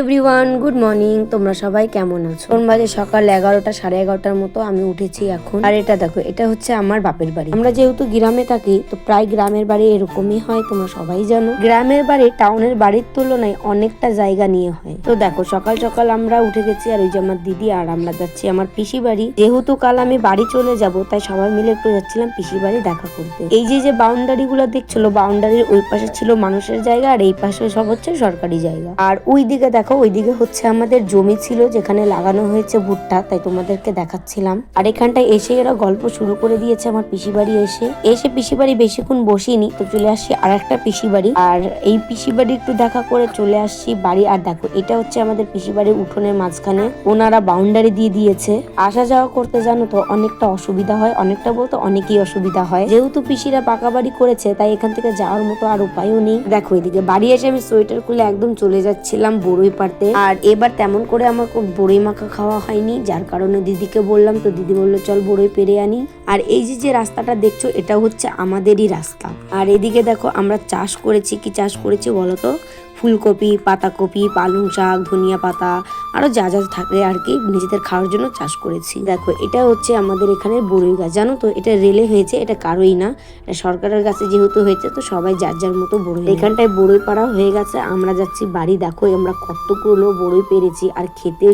Everyone, good morning. তোমরা সবাই কেমন আছো? কোন বাজে সকাল 11টা, 11:30টার মতো আমি উঠেছি এখন। আর এটা দেখো, এটা হচ্ছে আমার বাপের বাড়ি। আমরা যেহেতু গ্রামে থাকি, তো প্রায় গ্রামের বাড়ি এরকমই হয়, তোমরা সবাই জানো। গ্রামের বাড়ি টাউনের বাড়ির তুলনায় অনেকটা জায়গা নিয়ে হয়। তো দেখো, সকাল সকাল আমরা উঠে গেছি, আর ওই যে আমার দিদি আর আমরা যাচ্ছি আমার পিসি বাড়ি। যেহেতু কাল আমি বাড়ি চলে যাব, তাই সবাই মিলে একটু যাচ্ছিলাম পিসি বাড়ি দেখা করতে। এই যে বাউন্ডারি গুলো দেখছিল, বাউন্ডারির ওই পাশে ছিল মানুষের জায়গা, আর এই পাশে সব হচ্ছে সরকারি জায়গা। আর ওই দিকে দেখো, ওইদিকে হচ্ছে আমাদের জমি ছিল যেখানে লাগানো হয়েছে ভুট্টা, তাই তোমাদেরকে দেখাচ্ছিলাম। আর এখানটায় এসে এরা গল্প শুরু করে দিয়েছে আমার পিসি বাড়ি। এসে পিসি বাড়ি বেশিক্ষণ বসিনি, তো চলে আসছি আর একটা পিসি বাড়ি। আর এই পিসি বাড়ি একটু দেখা করে চলে আসছি বাড়ি। আর দেখো, এটা হচ্ছে আমাদের পিসি বাড়ির উঠোনের মাঝখানে ওনারা বাউন্ডারি দিয়ে দিয়েছে। আসা যাওয়া করতে জানো তো অনেকটা অসুবিধা হয়, অনেকটা বলতে অনেকই অসুবিধা হয়। যেহেতু পিসিরা পাকা বাড়ি করেছে, তাই এখান থেকে যাওয়ার মতো আর উপায়ও নেই। দেখো, এদিকে বাড়ি এসে আমি সোয়েটার খুলে একদম চলে যাচ্ছিলাম বড়ই পারতে। আর এবার তেমন করে আমার বড়ই মাখা খাওয়া হয়নি, যার কারণে দিদিকে বললাম, তো দিদি বললো চল বড়ই পেরে আনি। আর এই যে রাস্তাটা দেখছো, এটা হচ্ছে আমাদেরই রাস্তা। আর এদিকে দেখো, আমরা চাষ করেছি। কি চাষ করেছি বলতো? ফুলকপি, পাতাকপি, পালং শাক, ধনিয়া পাতা, আরো যা যা থাকে আর কি, নিজেদের খাওয়ার জন্য চাষ করেছি। দেখো, এটা হচ্ছে আমাদের এখানে বড়ই গাছ। জানো তো, এটা রেলে হয়েছে, এটা কারোই না, এটা সরকারের কাছে যেহেতু হয়েছে, তো সবাই যার যার মতো বড়ই। এখানটায় বড়ই পাড়া হয়ে গেছে, আমরা যাচ্ছি বাড়ি। দেখো, আমরা কতগুলো বড়ই পেরেছি, আর খেতেও